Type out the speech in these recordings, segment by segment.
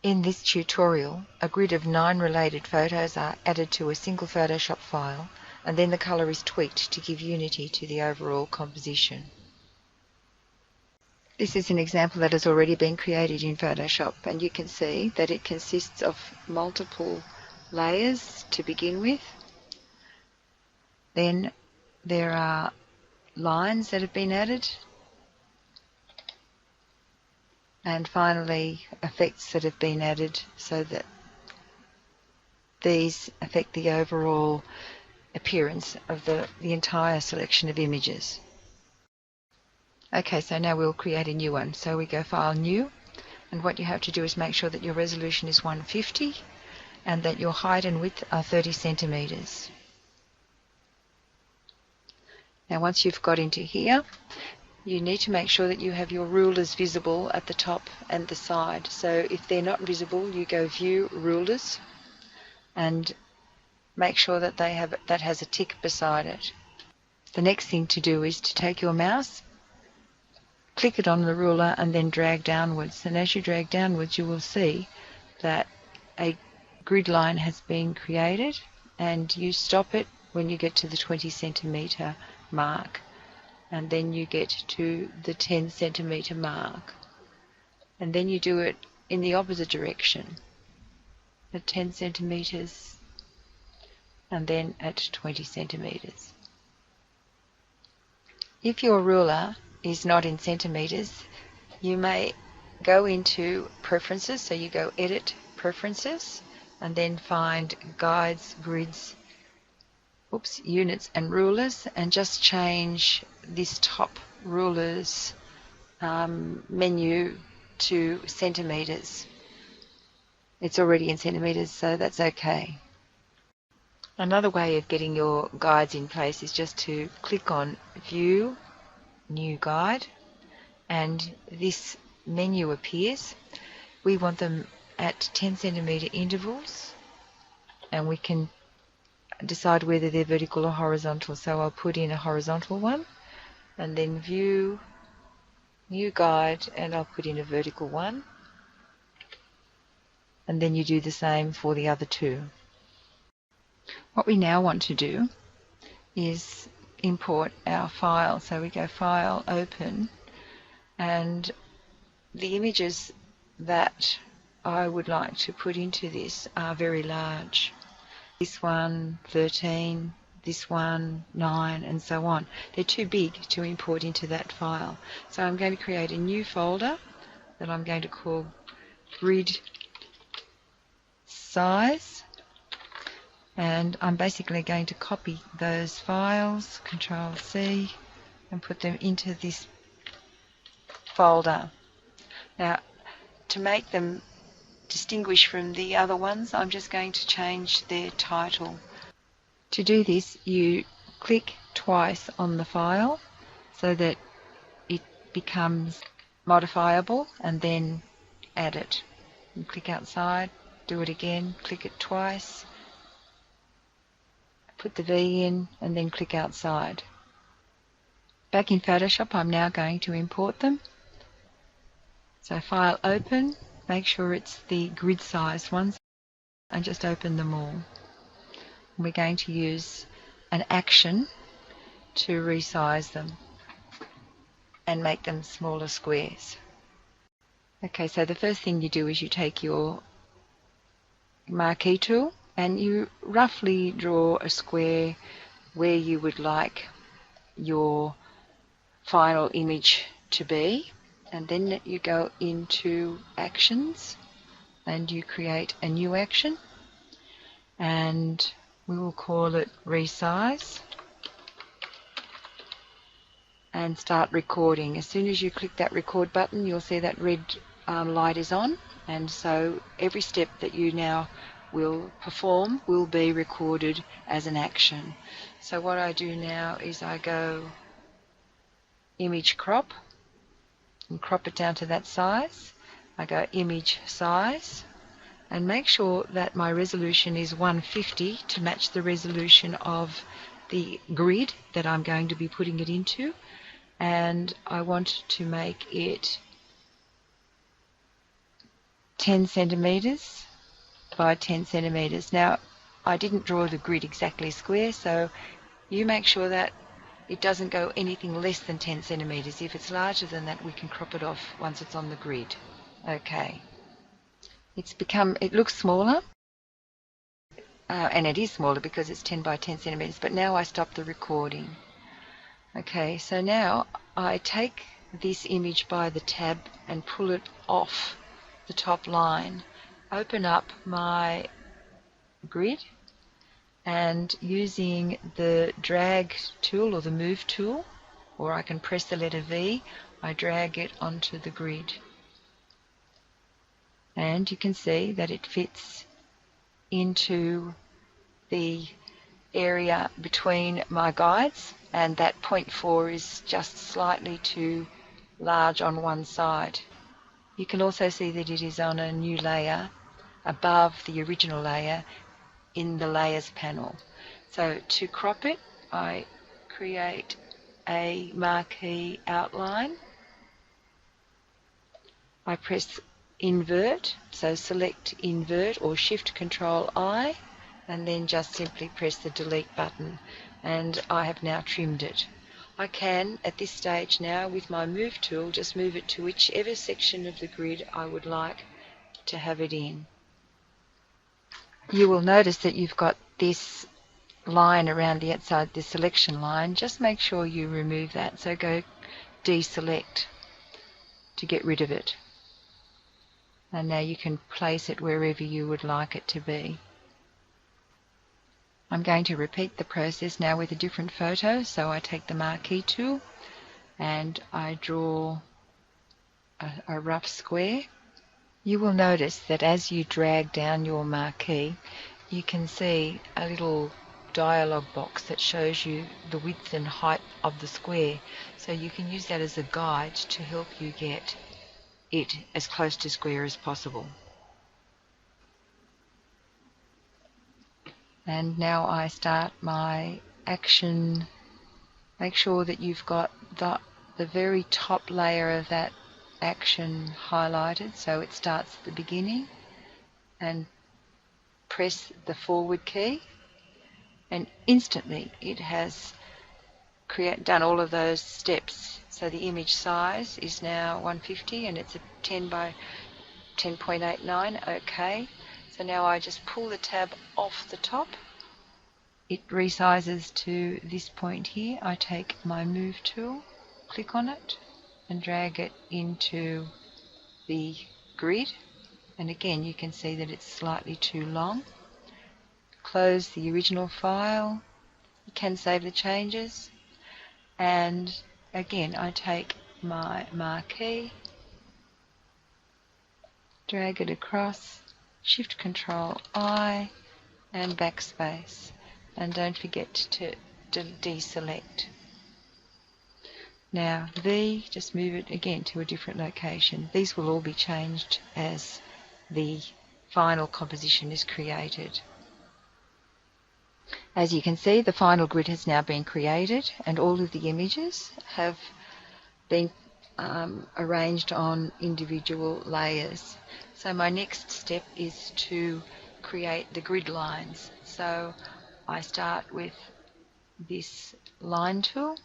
In this tutorial, a grid of 9 related photos are added to a single Photoshop file, and then the colour is tweaked to give unity to the overall composition. This is an example that has already been created in Photoshop, and you can see that it consists of multiple layers to begin with. Then there are lines that have been added, and finally effects that have been added so that these affect the overall appearance of the entire selection of images. Okay, so now we'll create a new one. So we go File, New, and what you have to do is make sure that your resolution is 150 and that your height and width are 30 centimeters. Now once you've got into here, you need to make sure that you have your rulers visible at the top and the side. So if they're not visible, you go View, Rulers, and make sure that that has a tick beside it. The next thing to do is to take your mouse, click it on the ruler, and then drag downwards. And as you drag downwards, you will see that a grid line has been created, and you stop it when you get to the 20 centimeter mark. And then you get to the 10 centimeter mark, and then you do it in the opposite direction at 10 centimeters and then at 20 centimeters. If your ruler is not in centimeters, you may go into Preferences, so you go Edit, Preferences, and then find Guides, Grids, Units and Rulers, and just change this top rulers menu to centimeters. It's already in centimeters, so that's okay. Another way of getting your guides in place is just to click on View, New Guide, and this menu appears. We want them at 10 centimeter intervals, and we can decide whether they're vertical or horizontal. So I'll put in a horizontal one, and then View, New Guide, and I'll put in a vertical one, and then you do the same for the other two. What we now want to do is import our file. So we go File, Open, and the images that I would like to put into this are very large. This one 13, this one 9, and so on. They're too big to import into that file. So I'm going to create a new folder that I'm going to call Grid Size, and I'm basically going to copy those files, Control C, and put them into this folder. Now, to make them distinguish from the other ones, I'm just going to change their title. To do this, you click twice on the file so that it becomes modifiable, and then add it. You click outside, do it again, click it twice, put the V in, and then click outside. Back in Photoshop, I'm now going to import them. So File, Open, make sure it's the grid sized ones, and just open them all. We're going to use an action to resize them and make them smaller squares. Okay, so the first thing you do is you take your marquee tool and you roughly draw a square where you would like your final image to be, and then you go into Actions and you create a new action, and we will call it Resize, and start recording. As soon as you click that record button, you'll see that red light is on, and so every step that you now will perform will be recorded as an action. So what I do now is I go Image Crop and crop it down to that size. I go Image Size and make sure that my resolution is 150 to match the resolution of the grid that I'm going to be putting it into, and I want to make it 10 centimeters by 10 centimeters. Now, I didn't draw the grid exactly square, so you make sure that it doesn't go anything less than 10 centimeters. If it's larger than that, we can crop it off once it's on the grid. Okay. It looks smaller, and it is smaller because it's 10 by 10 centimeters, but now I stop the recording. Okay, so now I take this image by the tab and pull it off the top line. Open up my grid, and using the drag tool or the move tool, or I can press the letter V, I drag it onto the grid. And you can see that it fits into the area between my guides, and that 0.4 is just slightly too large on one side. You can also see that it is on a new layer above the original layer in the layers panel. So to crop it, I create a marquee outline. I press invert, so select invert or shift control I, and then just simply press the delete button, and I have now trimmed it. I can at this stage now with my move tool just move it to whichever section of the grid I would like to have it in. You will notice that you've got this line around the outside, the selection line. Just make sure you remove that, so go deselect to get rid of it. And now you can place it wherever you would like it to be. I'm going to repeat the process now with a different photo, so I take the marquee tool and I draw a rough square. You will notice that as you drag down your marquee, you can see a little dialog box that shows you the width and height of the square, so you can use that as a guide to help you get it as close to square as possible. And now I start my action. Make sure that you've got the very top layer of that action highlighted, so it starts at the beginning, and press the forward key, and instantly it has done all of those steps. So the image size is now 150 and it's a 10 by 10.89. Okay, so now I just pull the tab off the top. It resizes to this point here. I take my move tool, click on it and drag it into the grid, and again you can see that it's slightly too long. Close the original file. You can save the changes, and again I take my marquee, drag it across, shift control I and backspace, and don't forget to deselect. Now V, just move it again to a different location. These will all be changed as the final composition is created. As you can see, the final grid has now been created and all of the images have been arranged on individual layers. So my next step is to create the grid lines. So I start with this line tool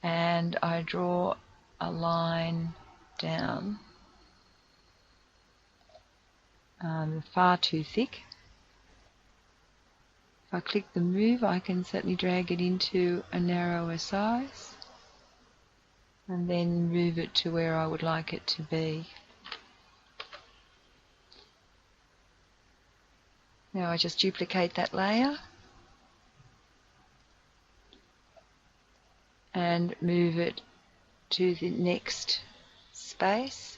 and I draw a line down far too thick. If I click the move, I can certainly drag it into a narrower size and then move it to where I would like it to be. Now I just duplicate that layer and move it to the next space,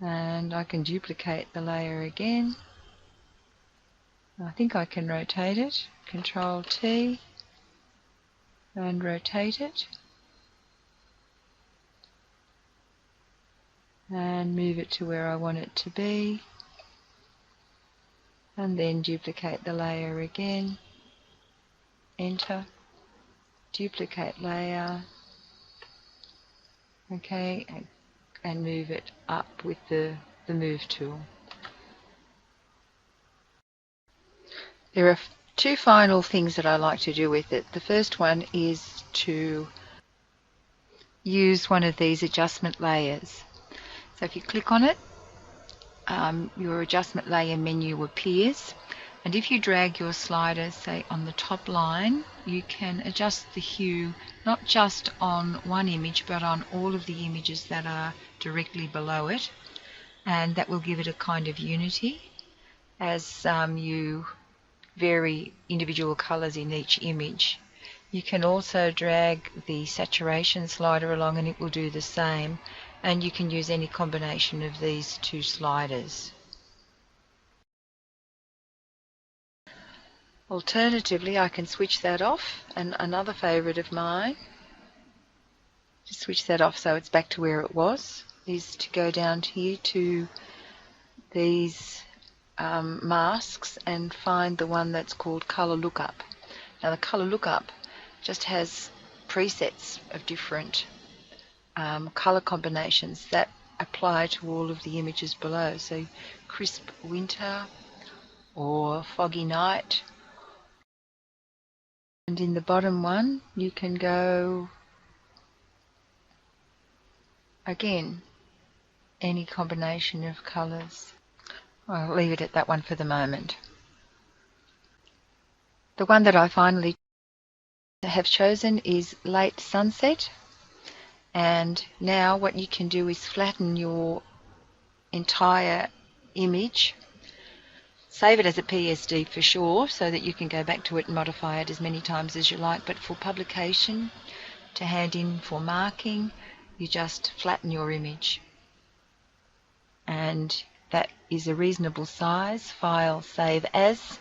and I can duplicate the layer again. I think I can rotate it. Control T and rotate it and move it to where I want it to be, and then duplicate the layer again, enter, duplicate layer, okay, and and move it up with the move tool. There are two final things that I like to do with it. The first one is to use one of these adjustment layers. So if you click on it, your adjustment layer menu appears, and if you drag your slider, say, on the top line, you can adjust the hue not just on one image but on all of the images that are directly below it, and that will give it a kind of unity as you vary individual colors in each image. You can also drag the saturation slider along and it will do the same, and you can use any combination of these two sliders. Alternatively, I can switch that off, and another favorite of mine to switch that off so it's back to where it was is to go down here to these masks and find the one that's called Color Lookup. Now the Color Lookup just has presets of different color combinations that apply to all of the images below. So crisp winter or foggy night. And in the bottom one you can go again any combination of colors. I'll leave it at that one for the moment. The one that I finally have chosen is Late Sunset, and now what you can do is flatten your entire image, save it as a PSD for sure so that you can go back to it and modify it as many times as you like, but for publication, to hand in for marking, you just flatten your image, and that is a reasonable size. File, save as,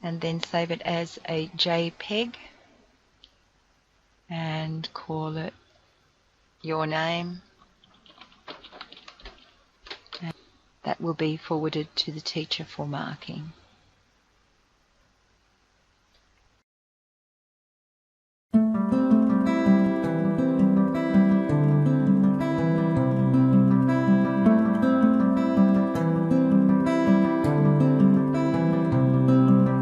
and then save it as a JPEG and call it your name. And that will be forwarded to the teacher for marking.